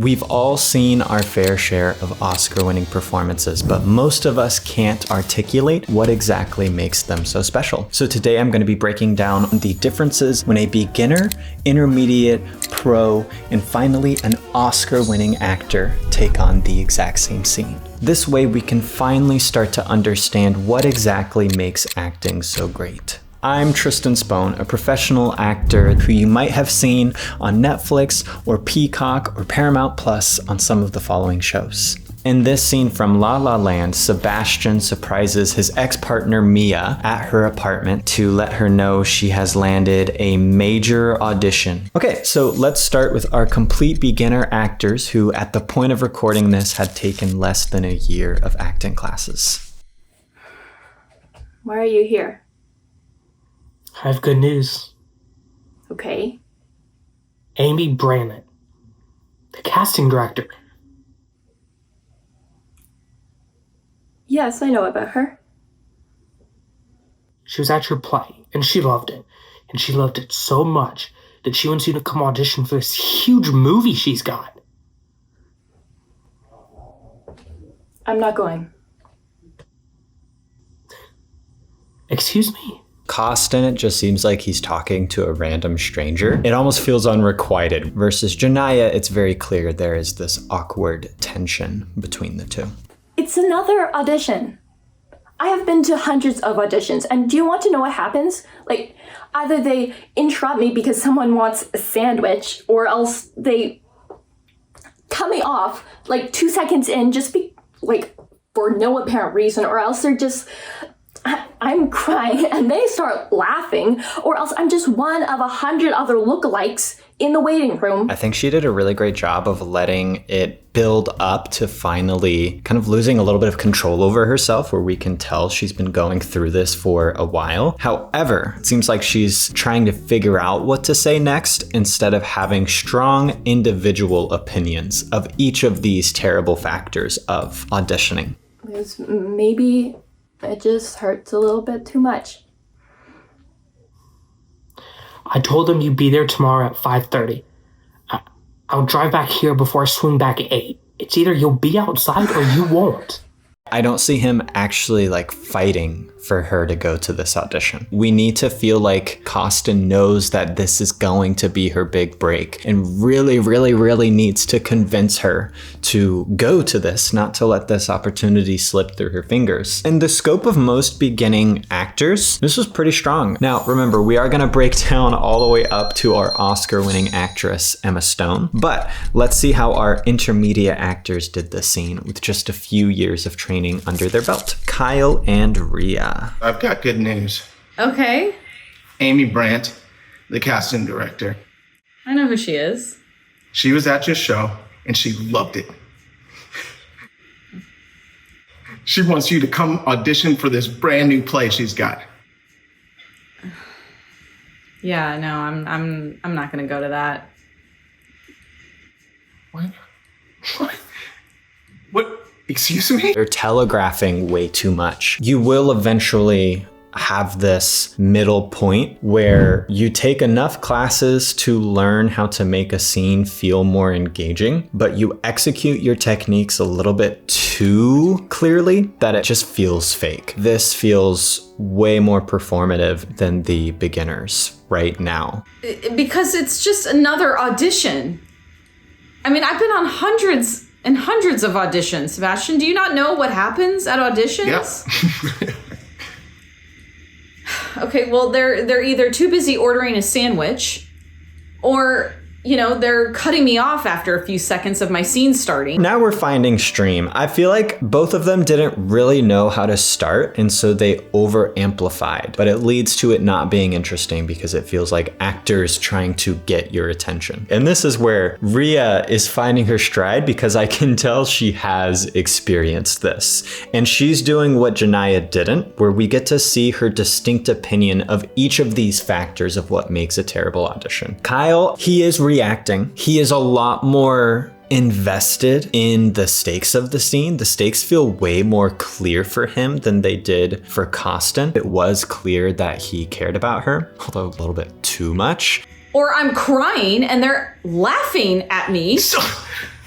We've all seen our fair share of Oscar-winning performances, but most of us can't articulate what exactly makes them so special. So today I'm going to be breaking down the differences when a beginner, intermediate, pro, and finally an Oscar-winning actor take on the exact same scene. This way we can finally start to understand what exactly makes acting so great. I'm Tristan Spohn, a professional actor who you might have seen on Netflix or Peacock or Paramount Plus on some of the following shows. In this scene from La La Land, Sebastian surprises his ex-partner Mia at her apartment to let her know she has landed a major audition. Okay, so let's start with our complete beginner actors who at the point of recording this had taken less than a year of acting classes. Why are you here? I have good news. Okay. Amy Brandt, the casting director. Yes, I know about her. She was at your play, and she loved it. And she loved it so much that she wants you to come audition for this huge movie she's got. I'm not going. Excuse me? Costin, it just seems like he's talking to a random stranger. It almost feels unrequited. Versus Janaya, it's very clear there is this awkward tension between the two. It's another audition. I have been to hundreds of auditions, and do you want to know what happens? Like, either they interrupt me because someone wants a sandwich, or else they cut me off like 2 seconds in for no apparent reason, or else they're just... I'm crying and they start laughing, or else I'm just one of 100 other lookalikes in the waiting room. I think she did a really great job of letting it build up to finally kind of losing a little bit of control over herself, where we can tell she's been going through this for a while. However, it seems like she's trying to figure out what to say next instead of having strong individual opinions of each of these terrible factors of auditioning. Because maybe it just hurts a little bit too much. I told him you'd be there tomorrow at 5:30. I'll drive back here before I swing back at 8. It's either you'll be outside or you won't. I don't see him actually fighting for her to go to this audition. We need to feel like Costin knows that this is going to be her big break and really, really, really needs to convince her to go to this, not to let this opportunity slip through her fingers. In the scope of most beginning actors, this was pretty strong. Now, remember, we are gonna break down all the way up to our Oscar-winning actress, Emma Stone, but let's see how our intermediate actors did this scene with just a few years of training under their belt. Kyle and Rhea. I've got good news. Okay. Amy Brandt, the casting director. I know who she is. She was at your show and she loved it. She wants you to come audition for this brand new play she's got. Yeah, no, I'm not gonna go to that. What? Excuse me? They're telegraphing way too much. You will eventually have this middle point where you take enough classes to learn how to make a scene feel more engaging, but you execute your techniques a little bit too clearly that it just feels fake. This feels way more performative than the beginners right now. Because it's just another audition. I mean, I've been on hundreds and hundreds of auditions, Sebastian. Do you not know what happens at auditions? Yep. Okay, well, they're either too busy ordering a sandwich, or, they're cutting me off after a few seconds of my scene starting. Now we're finding stream. I feel like both of them didn't really know how to start, and so they over amplified, but it leads to it not being interesting because it feels like actors trying to get your attention. And this is where Rhea is finding her stride, because I can tell she has experienced this. And she's doing what Janaya didn't, where we get to see her distinct opinion of each of these factors of what makes a terrible audition. Kyle, he is reacting. He is a lot more invested in the stakes of the scene. The stakes feel way more clear for him than they did for Costin. It was clear that he cared about her, although a little bit too much. Or I'm crying and they're laughing at me.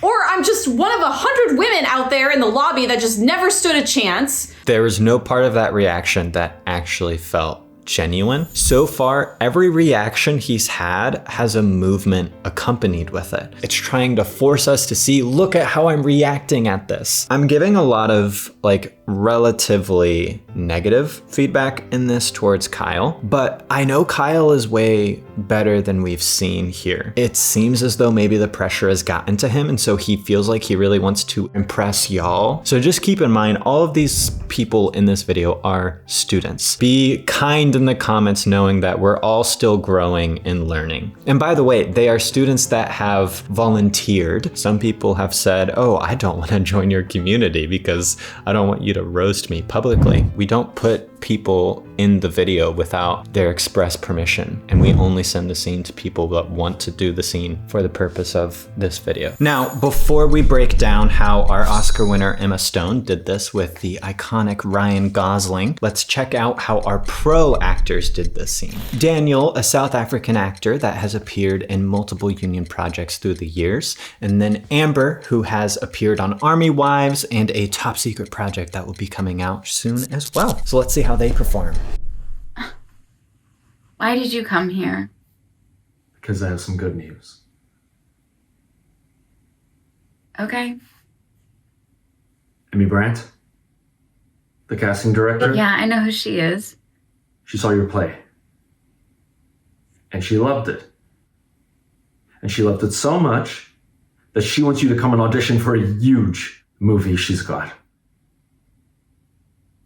Or I'm just one of 100 women out there in the lobby that just never stood a chance. There was no part of that reaction that actually felt genuine. So far, every reaction he's had has a movement accompanied with it. It's trying to force us to see, look at how I'm reacting at this. I'm giving a lot of relatively negative feedback in this towards Kyle, but I know Kyle is way better than we've seen here. It seems as though maybe the pressure has gotten to him, and so he feels like he really wants to impress y'all. So just keep in mind, all of these people in this video are students. Be kind in the comments, knowing that we're all still growing and learning. And by the way, they are students that have volunteered. Some people have said, oh, I don't want to join your community because I don't want you to roast me publicly. We don't put people in the video without their express permission, and we only send the scene to people that want to do the scene for the purpose of this video. Now, before we break down how our Oscar winner Emma Stone did this with the iconic Ryan Gosling, let's check out how our pro actors did this scene. Daniel, a South African actor that has appeared in multiple union projects through the years, and then Amber, who has appeared on Army Wives and a top secret project that will be coming out soon as well. So let's see how they perform. Why did you come here? Because I have some good news. Okay. Amy Brandt, the casting director. Yeah, I know who she is. She saw your play. And she loved it. And she loved it so much that she wants you to come and audition for a huge movie she's got.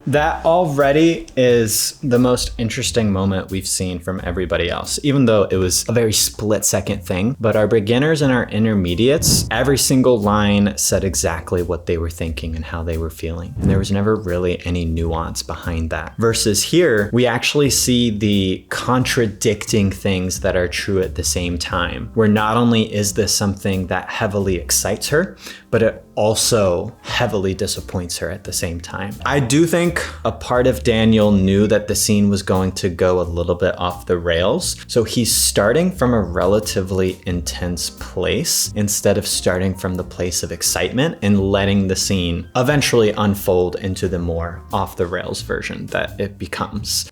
That already is the most interesting moment we've seen from everybody else, even though it was a very split-second thing. But our beginners and our intermediates, every single line said exactly what they were thinking and how they were feeling. And there was never really any nuance behind that. Versus here, we actually see the contradicting things that are true at the same time, where not only is this something that heavily excites her, but it also heavily disappoints her at the same time. I do think a part of Daniel knew that the scene was going to go a little bit off the rails. So he's starting from a relatively intense place instead of starting from the place of excitement and letting the scene eventually unfold into the more off the rails version that it becomes.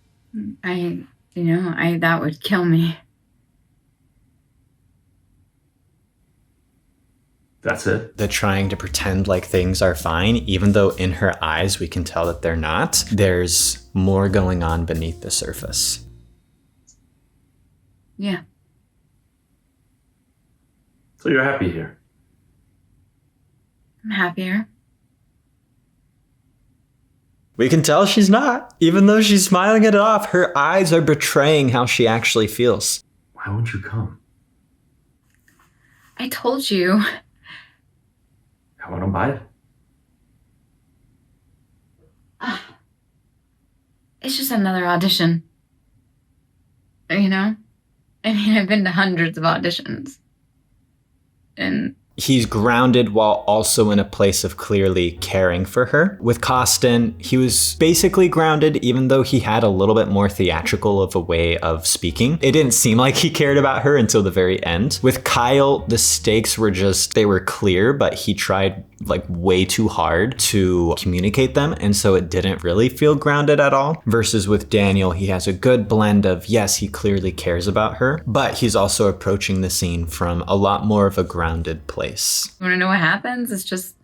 That would kill me. That's it. The trying to pretend like things are fine, even though in her eyes we can tell that they're not. There's more going on beneath the surface. Yeah. So you're happy here? I'm happier. We can tell she's not. Even though she's smiling it off, her eyes are betraying how she actually feels. Why won't you come? I told you. I want to buy it. It's just another audition. You know? I mean, I've been to hundreds of auditions. And he's grounded while also in a place of clearly caring for her. With Costin, he was basically grounded, even though he had a little bit more theatrical of a way of speaking. It didn't seem like he cared about her until the very end. With Kyle, the stakes were they were clear, but he tried way too hard to communicate them, and so it didn't really feel grounded at all. Versus with Daniel, he has a good blend of, yes, he clearly cares about her, but he's also approaching the scene from a lot more of a grounded place. you want to know what happens? It's just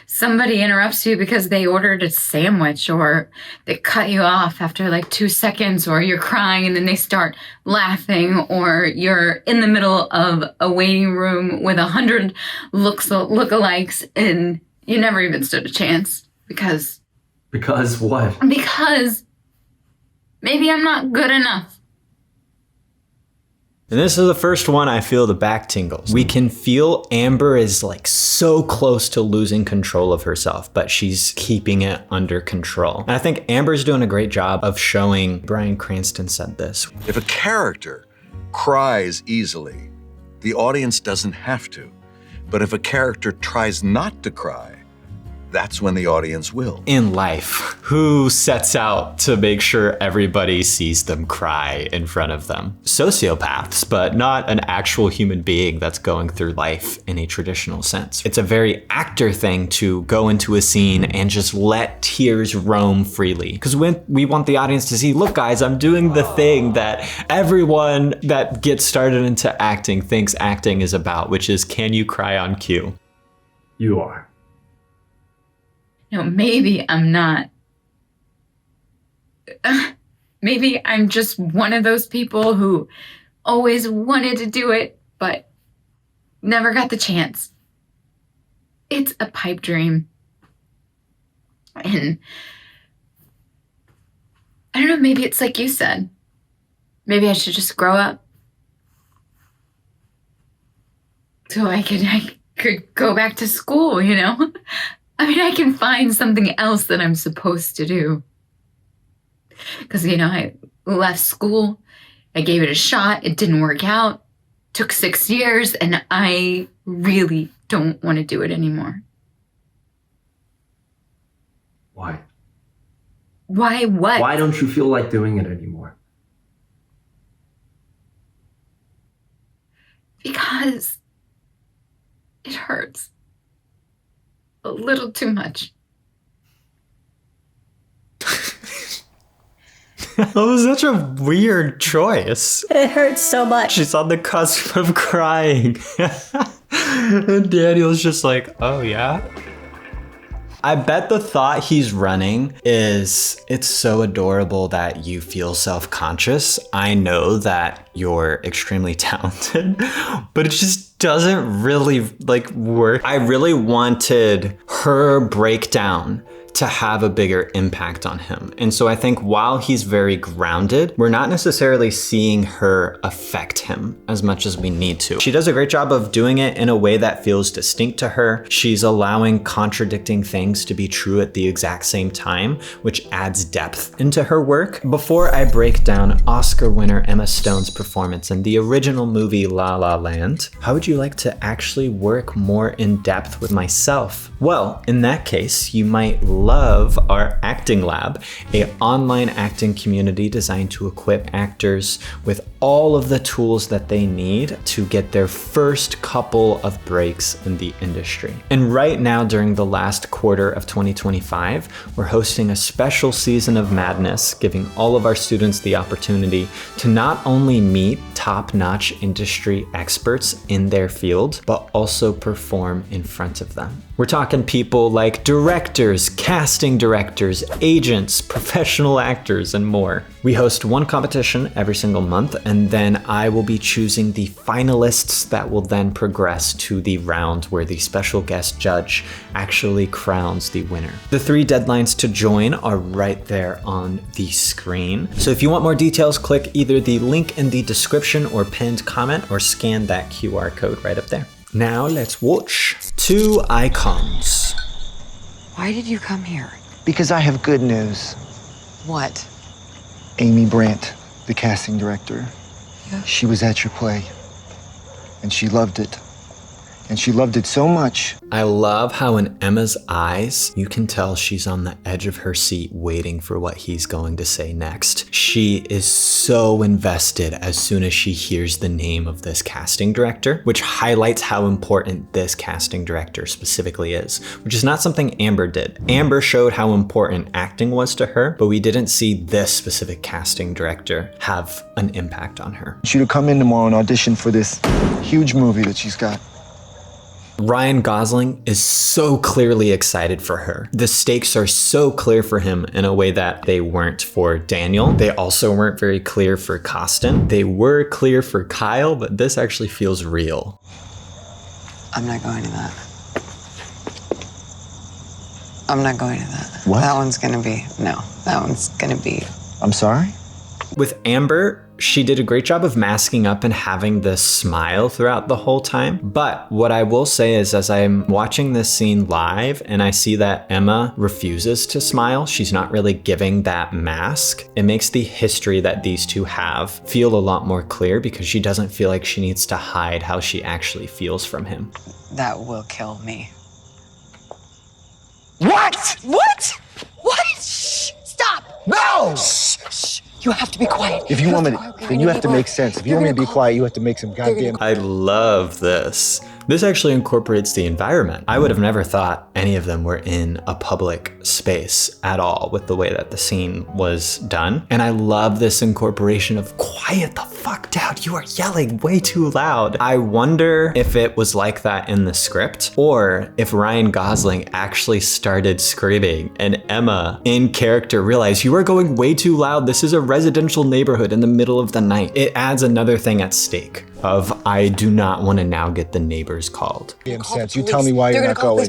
somebody interrupts you because they ordered a sandwich, or they cut you off after 2 seconds, or you're crying and then they start laughing, or you're in the middle of a waiting room with 100 lookalikes and you never even stood a chance because... Because what? Because maybe I'm not good enough. And this is the first one I feel the back tingles. We can feel Amber is so close to losing control of herself, but she's keeping it under control. And I think Amber's doing a great job of showing, Bryan Cranston said this. If a character cries easily, the audience doesn't have to. But if a character tries not to cry, that's when the audience will. In life, who sets out to make sure everybody sees them cry in front of them? Sociopaths, but not an actual human being that's going through life in a traditional sense. It's a very actor thing to go into a scene and just let tears roam freely. Because we want the audience to see, look guys, I'm doing the thing that everyone that gets started into acting thinks acting is about, which is, can you cry on cue? You are. No, maybe I'm not. Maybe I'm just one of those people who always wanted to do it, but never got the chance. It's a pipe dream. And I don't know, maybe it's like you said. Maybe I should just grow up. So I could go back to school, you know? I mean, I can find something else that I'm supposed to do. Because, you know, I left school, I gave it a shot, it didn't work out, took 6 years, and I really don't want to do it anymore. Why? Why what? Why don't you feel like doing it anymore? Because it hurts. A little too much. That was such a weird choice. It hurts so much. She's on the cusp of crying. And Daniel's just like, oh yeah? I bet the thought he's running is, it's so adorable that you feel self-conscious. I know that you're extremely talented, but it just doesn't really work. I really wanted her breakdown to have a bigger impact on him. And so I think while he's very grounded, we're not necessarily seeing her affect him as much as we need to. She does a great job of doing it in a way that feels distinct to her. She's allowing contradicting things to be true at the exact same time, which adds depth into her work. Before I break down Oscar winner Emma Stone's performance in the original movie La La Land, how would you like to actually work more in depth with myself? Well, in that case, you might love our Acting Lab, an online acting community designed to equip actors with all of the tools that they need to get their first couple of breaks in the industry. And right now, during the last quarter of 2025, we're hosting a special season of madness, giving all of our students the opportunity to not only meet top-notch industry experts in their field, but also perform in front of them. We're talking people like directors, casting directors, agents, professional actors, and more. We host one competition every single month, and then I will be choosing the finalists that will then progress to the round where the special guest judge actually crowns the winner. The 3 deadlines to join are right there on the screen. So if you want more details, click either the link in the description or pinned comment, or scan that QR code right up there. Now let's watch 2 icons. Why did you come here? Because I have good news. What? Amy Brandt, the casting director, Yeah. she was at your play, and she loved it. And she loved it so much. I love how in Emma's eyes, you can tell she's on the edge of her seat waiting for what he's going to say next. She is so invested as soon as she hears the name of this casting director, which highlights how important this casting director specifically is, which is not something Amber did. Amber showed how important acting was to her, but we didn't see this specific casting director have an impact on her. I want you to come in tomorrow and audition for this huge movie that she's got. Ryan Gosling is so clearly excited for her. The stakes are so clear for him in a way that they weren't for Daniel. They also weren't very clear for Costin. They were clear for Kyle, but this actually feels real. I'm not going to that. I'm not going to that. What? That one's gonna be, no, that one's gonna be. I'm sorry? With Amber, she did a great job of masking up and having this smile throughout the whole time. But what I will say is, as I'm watching this scene live and I see that Emma refuses to smile, she's not really giving that mask, it makes the history that these two have feel a lot more clear, because she doesn't feel like she needs to hide how she actually feels from him. That will kill me. What? What? What? Shh! Stop! No! Shh! Shh! You have to be quiet. If you want me to, then you have to make sense. If you want me to be quiet, you have to make some goddamn. I love this. This actually incorporates the environment. I would have never thought any of them were in a public space at all with the way that the scene was done. And I love this incorporation of quiet the fuck down. You are yelling way too loud. I wonder if it was like that in the script or if Ryan Gosling actually started screaming and Emma in character realized you are going way too loud. This is a residential neighborhood in the middle of the night. It adds another thing at stake of I do not want to now get the neighbors called. Damn sense. You tell me why you're not going.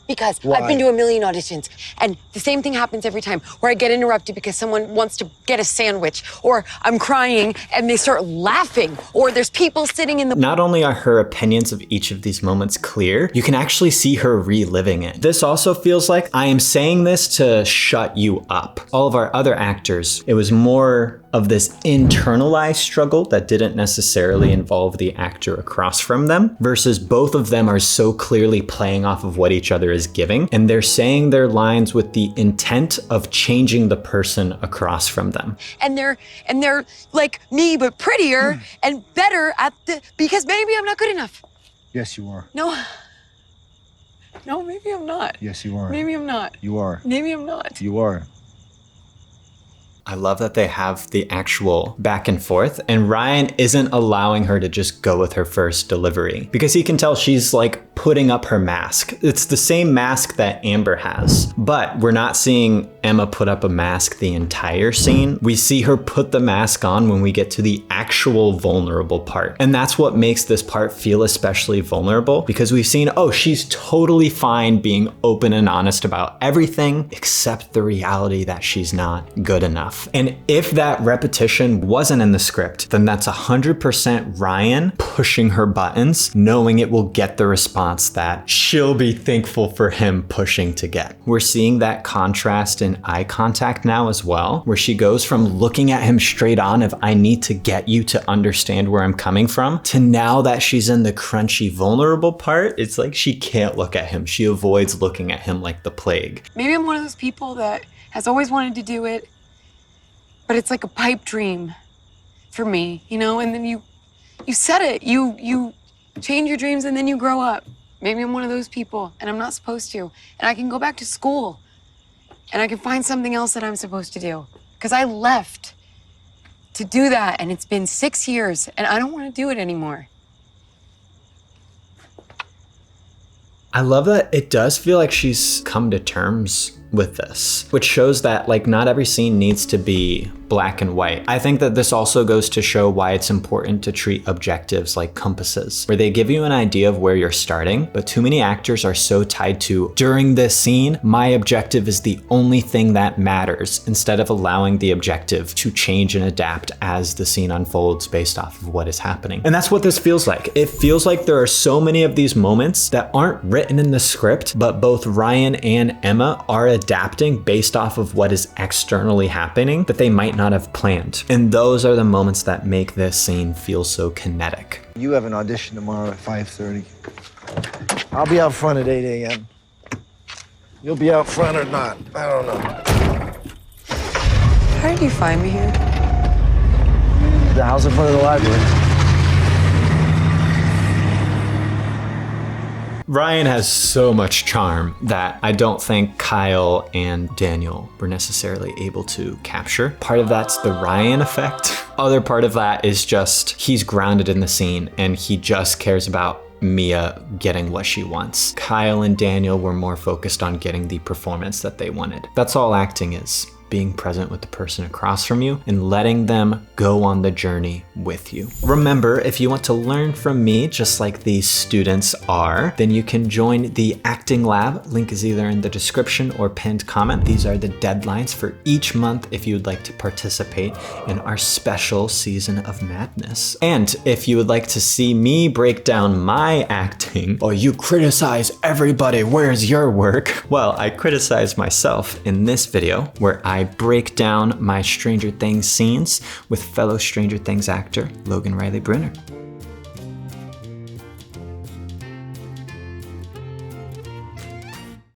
Because Why? I've been to a million auditions, and the same thing happens every time, where I get interrupted because someone wants to get a sandwich, or I'm crying and they start laughing, or there's people sitting in the. Not only are her opinions of each of these moments clear, you can actually see her reliving it. This also feels like I am saying this to shut you up. All of our other actors, it was more of this internalized struggle that didn't necessarily involve the actor across from them, versus both of them are so clearly playing off of what each other is giving, and they're saying their lines with the intent of changing the person across from them. And they're like me, but prettier and better at because maybe I'm not good enough. Yes, you are. No, maybe I'm not. Yes, you are. Maybe I'm not. You are. Maybe I'm not. You are. I love that they have the actual back and forth, and Ryan isn't allowing her to just go with her first delivery because he can tell she's like putting up her mask. It's the same mask that Amber has, but we're not seeing Emma put up a mask the entire scene. We see her put the mask on when we get to the actual vulnerable part. And that's what makes this part feel especially vulnerable, because we've seen, oh, she's totally fine being open and honest about everything except the reality that she's not good enough. And if that repetition wasn't in the script, then that's 100% Ryan pushing her buttons, knowing it will get the response that she'll be thankful for him pushing to get. We're seeing that contrast in eye contact now as well, where she goes from looking at him straight on of I need to get you to understand where I'm coming from, to now that she's in the crunchy vulnerable part, it's like she can't look at him. She avoids looking at him like the plague. Maybe I'm one of those people that has always wanted to do it, but it's like a pipe dream for me, you know? And then you set it, you change your dreams and then you grow up. Maybe I'm one of those people and I'm not supposed to. And I can go back to school and I can find something else that I'm supposed to do. Because I left to do that and it's been 6 years and I don't want to do it anymore. I love that it does feel like she's come to terms with this, which shows that like not every scene needs to be black and white. I think that this also goes to show why it's important to treat objectives like compasses, where they give you an idea of where you're starting, but too many actors are so tied to, during this scene, my objective is the only thing that matters, instead of allowing the objective to change and adapt as the scene unfolds based off of what is happening. And that's what this feels like. It feels like there are so many of these moments that aren't written in the script, but both Ryan and Emma are adapting based off of what is externally happening that they might not have planned. And those are the moments that make this scene feel so kinetic. You have an audition tomorrow at 5:30. I'll be out front at 8 a.m. You'll be out front or not. I don't know. How did you find me here? The house in front of the library. Ryan has so much charm that I don't think Kyle and Daniel were necessarily able to capture. Part of that's the Ryan effect. Other part of that is just he's grounded in the scene and he just cares about Mia getting what she wants. Kyle and Daniel were more focused on getting the performance that they wanted. That's all acting is. Being present with the person across from you and letting them go on the journey with you. Remember, if you want to learn from me, just like these students are, then you can join the acting lab. Link is either in the description or pinned comment. These are the deadlines for each month if you would like to participate in our special season of madness. And if you would like to see me break down my acting, or you criticize everybody, where's your work? Well, I criticize myself in this video where I break down my Stranger Things scenes with fellow Stranger Things actor Logan Riley Brunner.